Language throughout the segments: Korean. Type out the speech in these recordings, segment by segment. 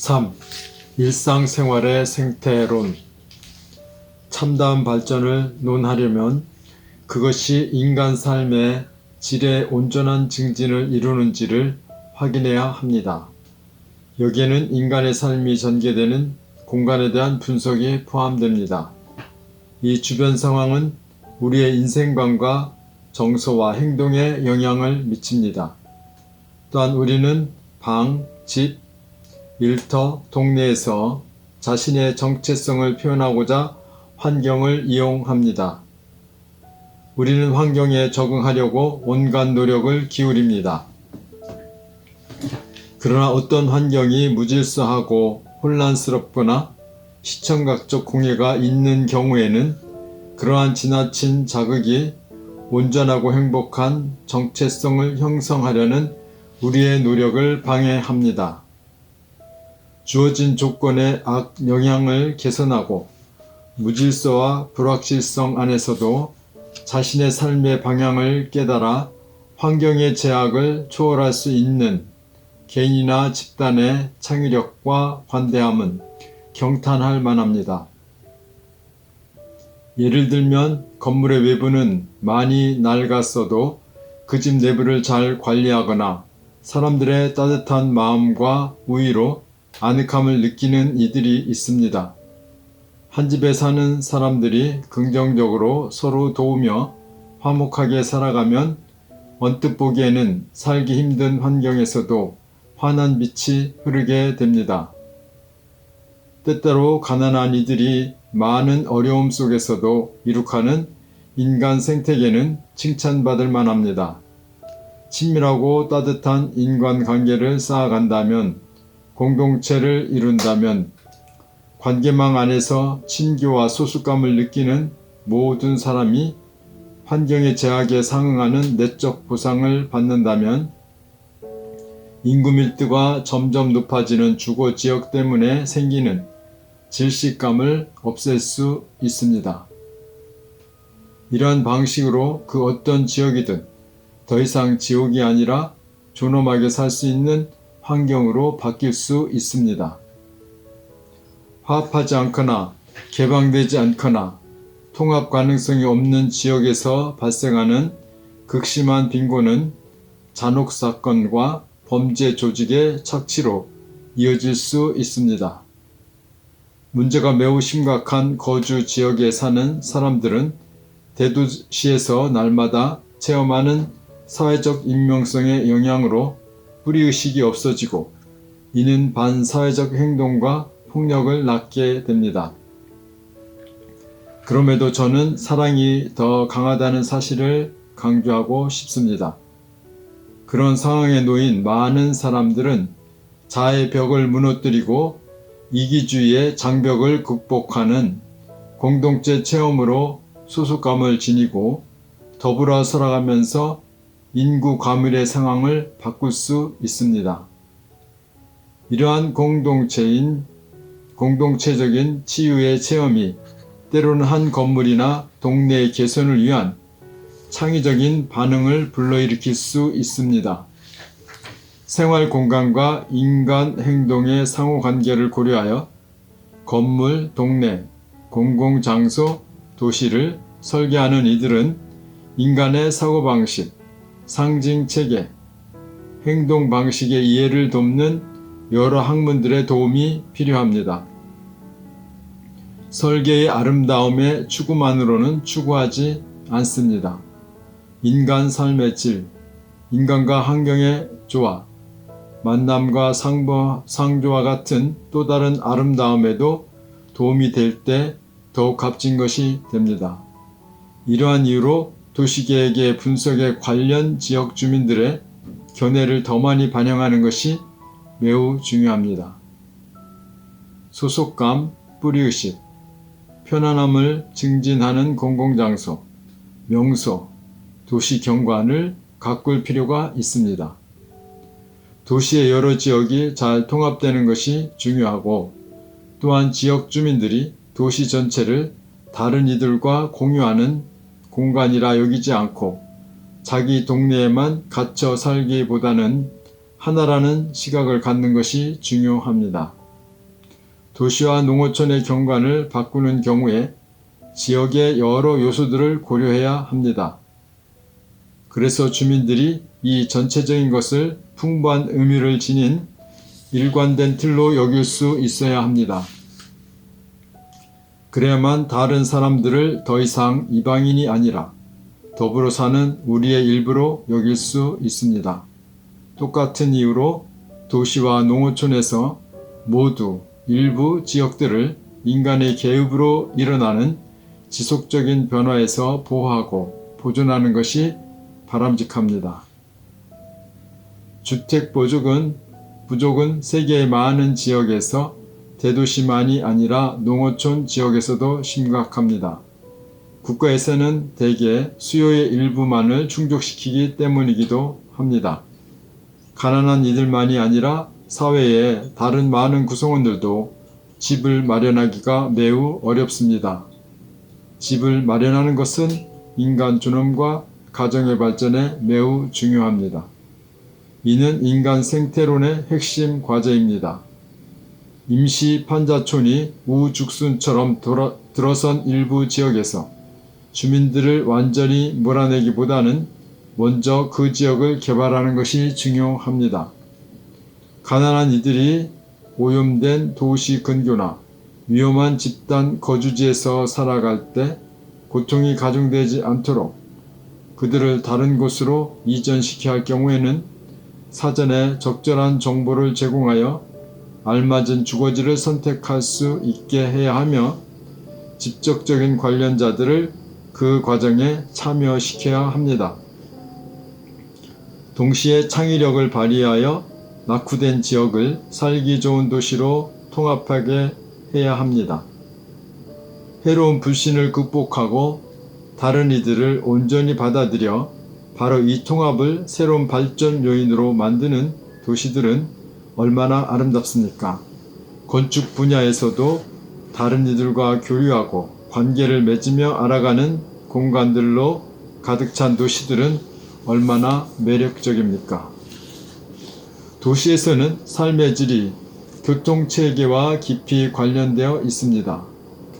3. 일상생활의 생태론. 참다운 발전을 논하려면 그것이 인간 삶의 질의 온전한 증진을 이루는지를 확인해야 합니다. 여기에는 인간의 삶이 전개되는 공간에 대한 분석이 포함됩니다. 이 주변 상황은 우리의 인생관과 정서와 행동에 영향을 미칩니다. 또한 우리는 방, 집, 일터, 동네에서 자신의 정체성을 표현하고자 환경을 이용합니다. 우리는 환경에 적응하려고 온갖 노력을 기울입니다. 그러나 어떤 환경이 무질서하고 혼란스럽거나 시청각적 공해가 있는 경우에는 그러한 지나친 자극이 온전하고 행복한 정체성을 형성하려는 우리의 노력을 방해합니다. 주어진 조건의 악영향을 개선하고 무질서와 불확실성 안에서도 자신의 삶의 방향을 깨달아 환경의 제약을 초월할 수 있는 개인이나 집단의 창의력과 관대함은 경탄할 만합니다. 예를 들면 건물의 외부는 많이 낡았어도 그 집 내부를 잘 관리하거나 사람들의 따뜻한 마음과 우위로 아늑함을 느끼는 이들이 있습니다. 한 집에 사는 사람들이 긍정적으로 서로 도우며 화목하게 살아가면 언뜻 보기에는 살기 힘든 환경에서도 환한 빛이 흐르게 됩니다. 때때로 가난한 이들이 많은 어려움 속에서도 이룩하는 인간 생태계는 칭찬받을 만합니다. 친밀하고 따뜻한 인간관계를 쌓아간다면, 공동체를 이룬다면 관계망 안에서 친교와 소속감을 느끼는 모든 사람이 환경의 제약에 상응하는 내적 보상을 받는다면 인구 밀도가 점점 높아지는 주거 지역 때문에 생기는 질식감을 없앨 수 있습니다. 이러한 방식으로 그 어떤 지역이든 더 이상 지옥이 아니라 존엄하게 살 수 있는 환경으로 바뀔 수 있습니다. 화합하지 않거나 개방되지 않거나 통합 가능성이 없는 지역에서 발생하는 극심한 빈곤은 잔혹 사건과 범죄 조직의 착취로 이어질 수 있습니다. 문제가 매우 심각한 거주 지역에 사는 사람들은 대도시에서 날마다 체험하는 사회적 익명성의 영향으로 뿌리의식이 없어지고 이는 반사회적 행동과 폭력을 낳게 됩니다. 그럼에도 저는 사랑이 더 강하다는 사실을 강조하고 싶습니다. 그런 상황에 놓인 많은 사람들은 자아의 벽을 무너뜨리고 이기주의의 장벽을 극복하는 공동체 체험으로 소속감을 지니고 더불어 살아가면서 인구 과밀의 상황을 바꿀 수 있습니다. 이러한 공동체적인 치유의 체험이 때로는 한 건물이나 동네의 개선을 위한 창의적인 반응을 불러일으킬 수 있습니다. 생활 공간과 인간 행동의 상호관계를 고려하여 건물, 동네, 공공장소, 도시를 설계하는 이들은 인간의 사고방식, 상징체계, 행동방식의 이해를 돕는 여러 학문들의 도움이 필요합니다. 설계의 아름다움의 추구만으로는 추구하지 않습니다. 인간 삶의 질, 인간과 환경의 조화, 만남과 상조와 같은 또 다른 아름다움에도 도움이 될 때 더욱 값진 것이 됩니다. 이러한 이유로 도시계획의 분석에 관련 지역 주민들의 견해를 더 많이 반영하는 것이 매우 중요합니다. 소속감, 뿌리의식, 편안함을 증진하는 공공장소, 명소, 도시 경관을 가꿀 필요가 있습니다. 도시의 여러 지역이 잘 통합되는 것이 중요하고 또한 지역 주민들이 도시 전체를 다른 이들과 공유하는 공간이라 여기지 않고 자기 동네에만 갇혀 살기보다는 하나라는 시각을 갖는 것이 중요합니다. 도시와 농어촌의 경관을 바꾸는 경우에 지역의 여러 요소들을 고려해야 합니다. 그래서 주민들이 이 전체적인 것을 풍부한 의미를 지닌 일관된 틀로 여길 수 있어야 합니다. 그래야만 다른 사람들을 더 이상 이방인이 아니라 더불어 사는 우리의 일부로 여길 수 있습니다. 똑같은 이유로 도시와 농어촌에서 모두 일부 지역들을 인간의 계급으로 일어나는 지속적인 변화에서 보호하고 보존하는 것이 바람직합니다. 주택 부족은 세계의 많은 지역에서 대도시만이 아니라 농어촌 지역에서도 심각합니다. 국가에서는 대개 수요의 일부만을 충족시키기 때문이기도 합니다. 가난한 이들만이 아니라 사회의 다른 많은 구성원들도 집을 마련하기가 매우 어렵습니다. 집을 마련하는 것은 인간 존엄과 가정의 발전에 매우 중요합니다. 이는 인간 생태론의 핵심 과제입니다. 임시 판자촌이 우죽순처럼 들어선 일부 지역에서 주민들을 완전히 몰아내기보다는 먼저 그 지역을 개발하는 것이 중요합니다. 가난한 이들이 오염된 도시 근교나 위험한 집단 거주지에서 살아갈 때 고통이 가중되지 않도록 그들을 다른 곳으로 이전시켜야 할 경우에는 사전에 적절한 정보를 제공하여 알맞은 주거지를 선택할 수 있게 해야 하며 직접적인 관련자들을 그 과정에 참여시켜야 합니다. 동시에 창의력을 발휘하여 낙후된 지역을 살기 좋은 도시로 통합하게 해야 합니다. 해로운 불신을 극복하고 다른 이들을 온전히 받아들여 바로 이 통합을 새로운 발전 요인으로 만드는 도시들은 얼마나 아름답습니까? 건축 분야에서도 다른 이들과 교류하고 관계를 맺으며 알아가는 공간들로 가득 찬 도시들은 얼마나 매력적입니까? 도시에서는 삶의 질이 교통체계와 깊이 관련되어 있습니다.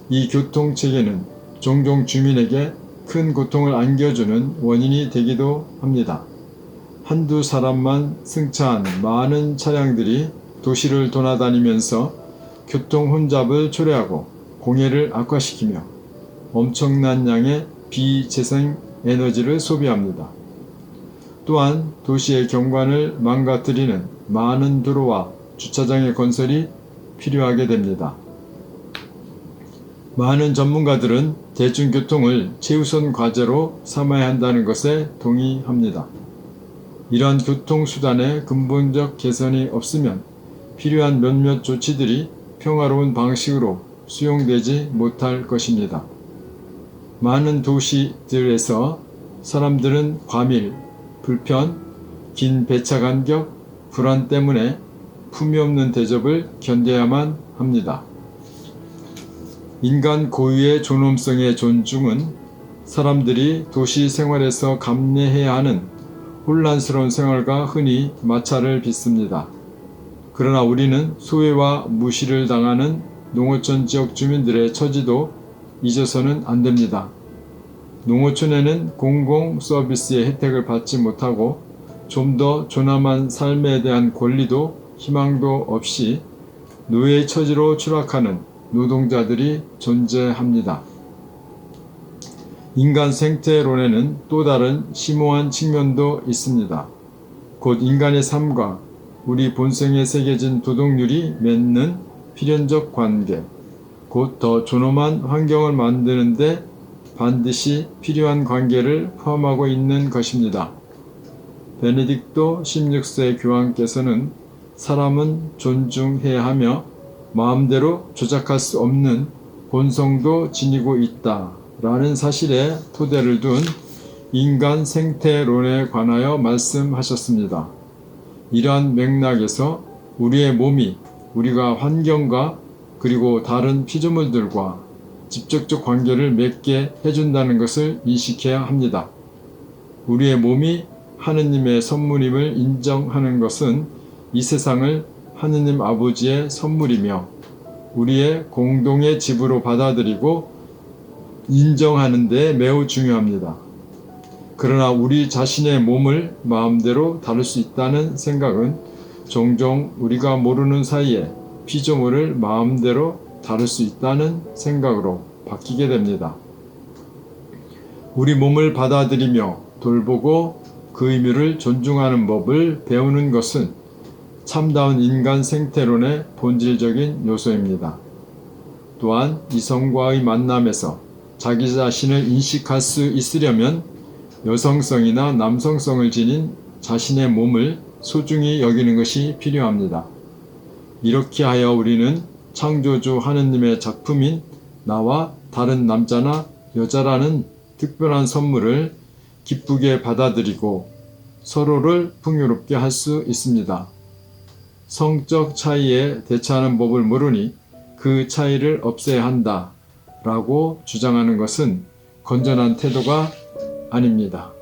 이 교통체계는 종종 주민에게 큰 고통을 안겨주는 원인이 되기도 합니다. 한두 사람만 승차한 많은 차량들이 도시를 돌아다니면서 교통 혼잡을 초래하고 공해를 악화시키며 엄청난 양의 비재생 에너지를 소비합니다. 또한 도시의 경관을 망가뜨리는 많은 도로와 주차장의 건설이 필요하게 됩니다. 많은 전문가들은 대중교통을 최우선 과제로 삼아야 한다는 것에 동의합니다. 이러한 교통수단의 근본적 개선이 없으면 필요한 몇몇 조치들이 평화로운 방식으로 수용되지 못할 것입니다. 많은 도시들에서 사람들은 과밀, 불편, 긴 배차 간격, 불안 때문에 품위 없는 대접을 견뎌야만 합니다. 인간 고유의 존엄성의 존중은 사람들이 도시 생활에서 감내해야 하는 혼란스러운 생활과 흔히 마찰을 빚습니다. 그러나 우리는 소외와 무시를 당하는 농어촌 지역 주민들의 처지도 잊어서는 안 됩니다. 농어촌에는 공공 서비스의 혜택을 받지 못하고 좀 더 존엄한 삶에 대한 권리도 희망도 없이 노예의 처지로 추락하는 노동자들이 존재합니다. 인간 생태론에는 또 다른 심오한 측면도 있습니다. 곧 인간의 삶과 우리 본성에 새겨진 도덕률이 맺는 필연적 관계, 곧 더 존엄한 환경을 만드는 데 반드시 필요한 관계를 포함하고 있는 것입니다. 베네딕토 16세 교황께서는 사람은 존중해야 하며 마음대로 조작할 수 없는 본성도 지니고 있다 라는 사실에 토대를 둔 인간 생태론에 관하여 말씀하셨습니다. 이러한 맥락에서 우리의 몸이 우리가 환경과 그리고 다른 피조물들과 직접적 관계를 맺게 해준다는 것을 인식해야 합니다. 우리의 몸이 하느님의 선물임을 인정하는 것은 이 세상을 하느님 아버지의 선물이며 우리의 공동의 집으로 받아들이고 인정하는 데 매우 중요합니다. 그러나 우리 자신의 몸을 마음대로 다룰 수 있다는 생각은 종종 우리가 모르는 사이에 피조물을 마음대로 다룰 수 있다는 생각으로 바뀌게 됩니다. 우리 몸을 받아들이며 돌보고 그 의미를 존중하는 법을 배우는 것은 참다운 인간 생태론의 본질적인 요소입니다. 또한 이성과의 만남에서 자기 자신을 인식할 수 있으려면 여성성이나 남성성을 지닌 자신의 몸을 소중히 여기는 것이 필요합니다. 이렇게 하여 우리는 창조주 하느님의 작품인 나와 다른 남자나 여자라는 특별한 선물을 기쁘게 받아들이고 서로를 풍요롭게 할 수 있습니다. 성적 차이에 대처하는 법을 모르니 그 차이를 없애야 한다 라고 주장하는 것은 건전한 태도가 아닙니다.